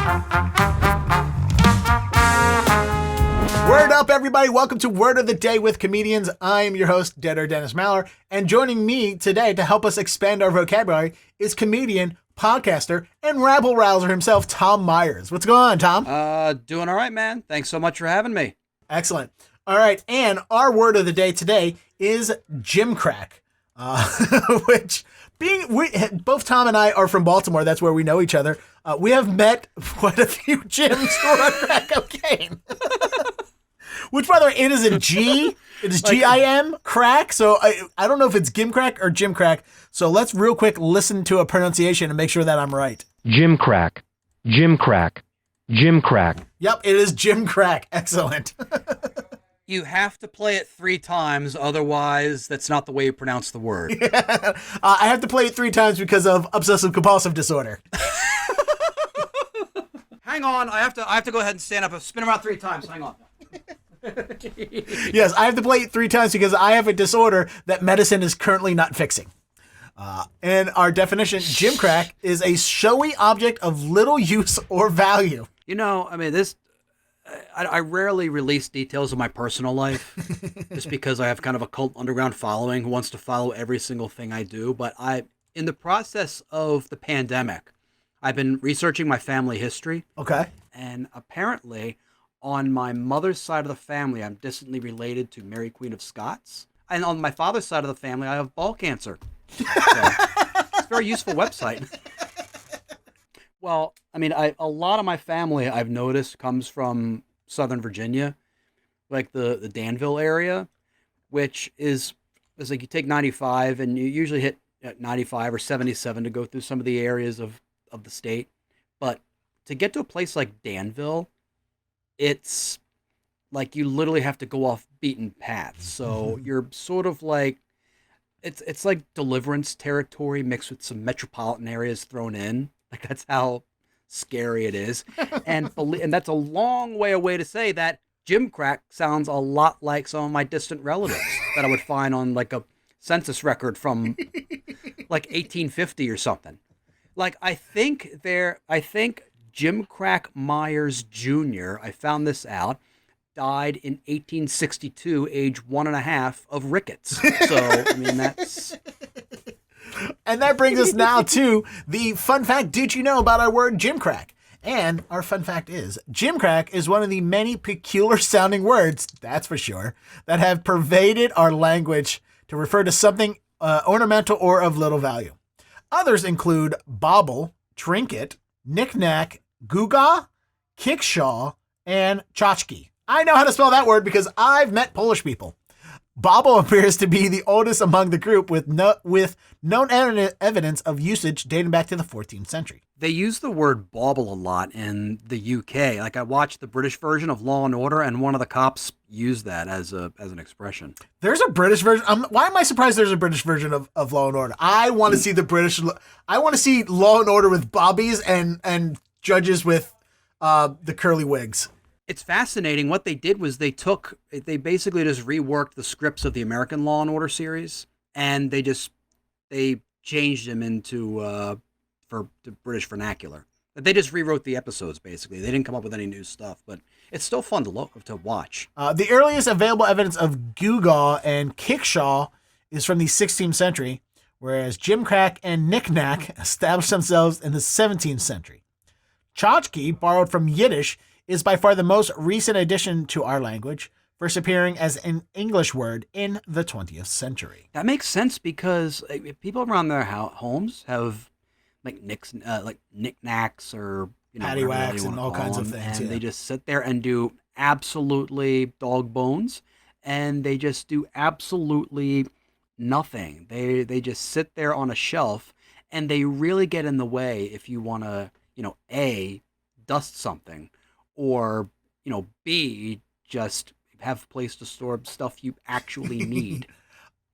Word up, everybody. Welcome to Word of the Day with Comedians. I'm your host, Deader Dennis Maller, and joining me today to help us expand our vocabulary is comedian, podcaster, and rabble-rouser himself, Tom Myers. What's going on, Tom? Doing all right, man. Thanks so much for having me. Excellent. All right, and our word of the day today is Gimcrack, which both Tom and I are from Baltimore. That's where we know each other. We have met quite a few gyms who run crack cocaine. Which, by the way, it is a G. It is G-I-M, crack. So I don't know if it's Gimcrack or Gimcrack. So let's real quick listen to a pronunciation and make sure that I'm right. Gimcrack, Gimcrack, Gimcrack. Yep, it is Gimcrack. Excellent. You have to play it 3 times, otherwise that's not the way you pronounce the word. Yeah. I have to play it 3 times because of obsessive-compulsive disorder. Hang on, I have to go ahead and stand up and spin around 3 times. Hang on. Yes, I have to play it 3 times because I have a disorder that medicine is currently not fixing. And our definition, Gimcrack, is a showy object of little use or value. You know, I mean, I rarely release details of my personal life just because I have kind of a cult underground following who wants to follow every single thing I do. But in the process of the pandemic, I've been researching my family history. Okay. And apparently, on my mother's side of the family, I'm distantly related to Mary Queen of Scots. And on my father's side of the family, I have ball cancer. So, it's a very useful website. Well, I mean, a lot of my family, I've noticed, comes from Southern Virginia, like the Danville area, which is like you take 95 and you usually hit 95 or 77 to go through some of the areas of the state. But to get to a place like Danville, it's like you literally have to go off beaten paths. So you're sort of like, it's like Deliverance territory mixed with some metropolitan areas thrown in. Like that's how scary it is. And that's a long way away to say that Gimcrack sounds a lot like some of my distant relatives that I would find on like a census record from like 1850 or something. Like I think Gimcrack Myers Jr., I found this out, died in 1862, age 1.5 of rickets. So, I mean, that's... And that brings us now to the fun fact. Did you know about our word Gimcrack? And our fun fact is, Gimcrack is one of the many peculiar sounding words, that's for sure, that have pervaded our language to refer to something ornamental or of little value. Others include Bauble, trinket, knickknack, gewgaw, kickshaw, and Tchotchke. I know how to spell that word because I've met Polish people. Bauble appears to be the oldest among the group with known evidence of usage dating back to the 14th century. They use the word bauble a lot in the UK. Like I watched the British version of Law and Order, and one of the cops used that as an expression. There's a British version. Why am I surprised there's a British version of Law and Order? I want to see I want to see Law and Order with bobbies and judges with the curly wigs. It's fascinating. What they did was they basically just reworked the scripts of the American Law and Order series, and they changed them into for the British vernacular. They just rewrote the episodes basically. They didn't come up with any new stuff, but it's still fun to watch. The earliest available evidence of gewgaw and kickshaw is from the 16th century, whereas Gimcrack and knickknack established themselves in the 17th century. Tchotchke, borrowed from Yiddish, is by far the most recent addition to our language, first appearing as an English word in the 20th century. That makes sense because people around their homes have like knickknacks or paddywhacks and all kinds of things. And they just sit there and do absolutely dog bones, and they just do absolutely nothing. They just sit there on a shelf, and they really get in the way if you want to, A, dust something, or, B, just have a place to store stuff you actually need.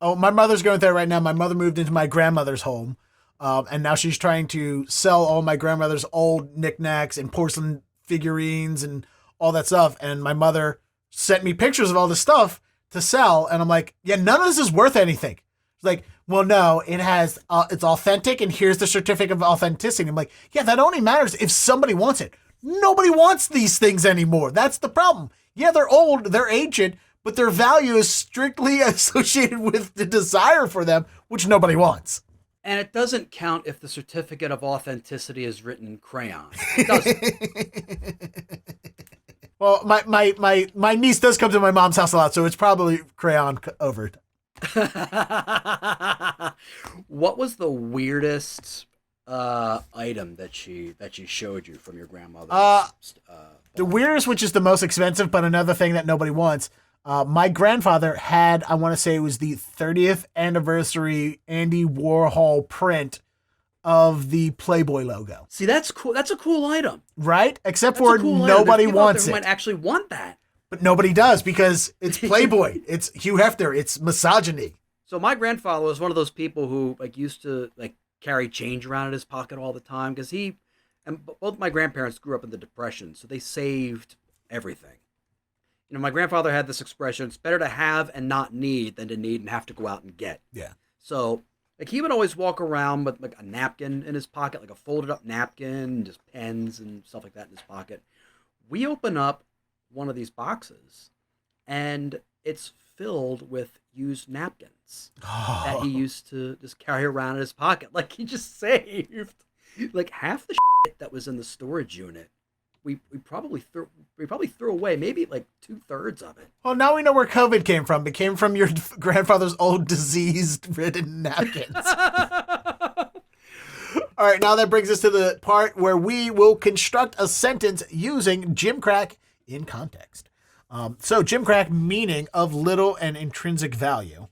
Oh, my mother's going through it right now. My mother moved into my grandmother's home, and now she's trying to sell all my grandmother's old knickknacks and porcelain figurines and all that stuff. And my mother sent me pictures of all this stuff to sell, and I'm like, yeah, none of this is worth anything. It's like, well, no, it has, it's authentic, and here's the certificate of authenticity. I'm like, yeah, that only matters if somebody wants it. Nobody wants these things anymore. That's the problem. Yeah, they're old, they're ancient, but their value is strictly associated with the desire for them, which nobody wants. And it doesn't count if the certificate of authenticity is written in crayon. It doesn't. Well, my niece does come to my mom's house a lot, so it's probably crayon over. What was the weirdest item that she showed you from your grandmother? The weirdest, which is the most expensive, but another thing that nobody wants. My grandfather had, I want to say it was the 30th anniversary Andy Warhol print of the Playboy logo. See, that's cool. That's a cool item. Right? Except That's for a cool nobody item. There's people out wants there who it. might actually want that. But nobody does because it's Playboy. It's Hugh Hefner. It's misogyny. So my grandfather was one of those people who used to carry change around in his pocket all the time because both my grandparents grew up in the Depression, so they saved everything. My grandfather had this expression: "It's better to have and not need than to need and have to go out and get." Yeah. So he would always walk around with a napkin in his pocket, like a folded up napkin, just pens and stuff like that in his pocket. We open up one of these boxes, and it's filled with used napkins that he used to just carry around in his pocket. He just saved half the shit that was in the storage unit. We probably threw away maybe 2/3 of it. Well, now we know where COVID came from. It came from your grandfather's old disease-ridden napkins. All right, now that brings us to the part where we will construct a sentence using Gimcrack in context. So Gimcrack, meaning of little and intrinsic value.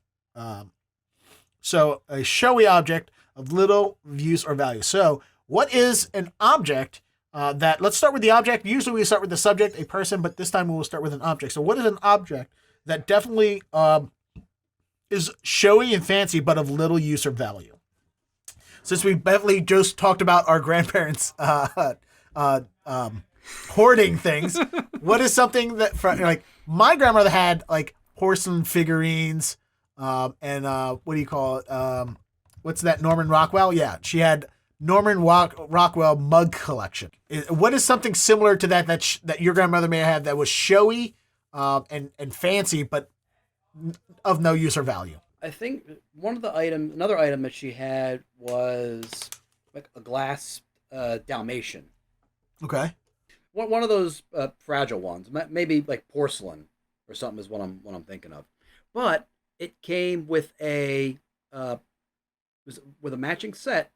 So a showy object of little use or value. So what is an object let's start with the object. Usually we start with the subject, a person, but this time we will start with an object. So what is an object that definitely is showy and fancy, but of little use or value? Since we definitely just talked about our grandparents hoarding things, what is something that my grandmother had porcelain figurines and what do you call it? What's that? Norman Rockwell? Yeah, she had Norman Rockwell mug collection. What is something similar to that your grandmother may have had that was showy and fancy, but of no use or value? I think another item that she had was a glass Dalmatian. Okay. One of those fragile ones, maybe porcelain or something is what I'm thinking of. But it came with a matching set.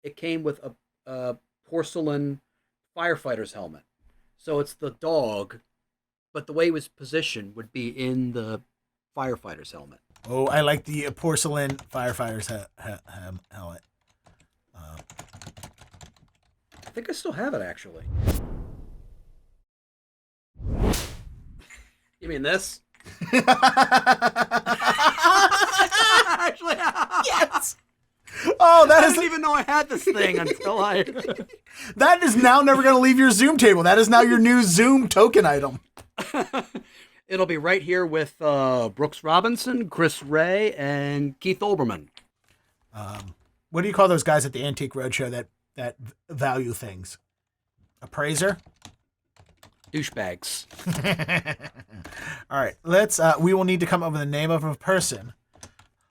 It came with a porcelain firefighter's helmet. So it's the dog, but the way it was positioned would be in the firefighter's helmet. Oh, I like the porcelain firefighter's helmet. I think I still have it, actually. You mean this? Actually, yes. Oh, I didn't even know I had this thing until I... That is now never going to leave your Zoom table. That is now your new Zoom token item. It'll be right here with Brooks Robinson, Chris Ray, and Keith Olbermann. What do you call those guys at the Antique Roadshow that value things? Appraiser? Douchebags. All right, we will need to come up with a name of a person.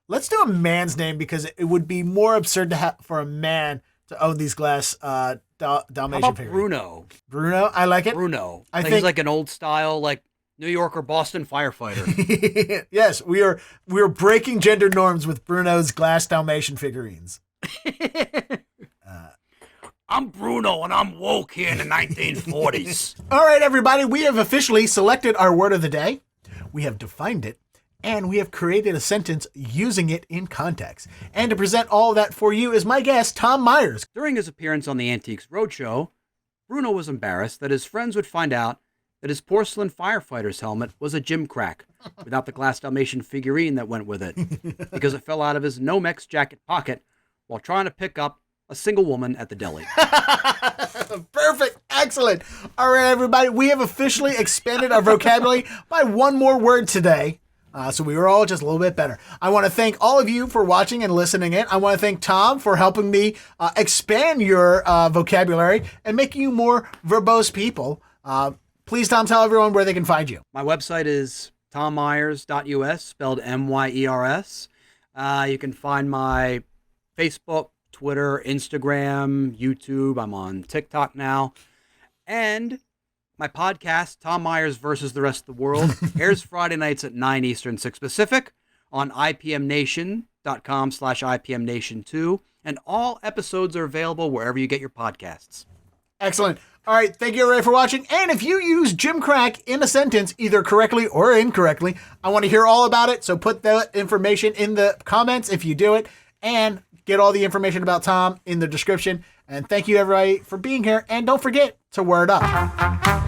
Let's do a man's name because it would be more absurd for a man to own these glass Dalmatian figures. Bruno? Bruno, I like it. Bruno. I think think he's like an old style, New York or Boston firefighter. Yes, we are breaking gender norms with Bruno's glass Dalmatian figurines. I'm Bruno and I'm woke here in the 1940s. All right, everybody, we have officially selected our word of the day. We have defined it. And we have created a sentence using it in context. And to present all of that for you is my guest, Tom Myers. During his appearance on the Antiques Roadshow, Bruno was embarrassed that his friends would find out that his porcelain firefighter's helmet was a Gimcrack without the glass Dalmatian figurine that went with it, because it fell out of his Nomex jacket pocket while trying to pick up a single woman at the deli. Perfect. Excellent. All right, everybody. We have officially expanded our vocabulary by one more word today. So we were all just a little bit better. I want to thank all of you for watching and listening in. I want to thank Tom for helping me expand your vocabulary and making you more verbose people. Please, Tom, tell everyone where they can find you. My website is tommyers.us, spelled MYERS. You can find my Facebook, Twitter, Instagram, YouTube. I'm on TikTok now. And my podcast, Tom Myers versus the Rest of the World, airs Friday nights at 9 Eastern, 6 Pacific on IPMNation.com/IPMNation2. And all episodes are available wherever you get your podcasts. Excellent. All right. Thank you, everybody, for watching. And if you use Gimcrack in a sentence, either correctly or incorrectly, I want to hear all about it. So put that information in the comments if you do it, and get all the information about Tom in the description. And thank you, everybody, for being here. And don't forget to word up.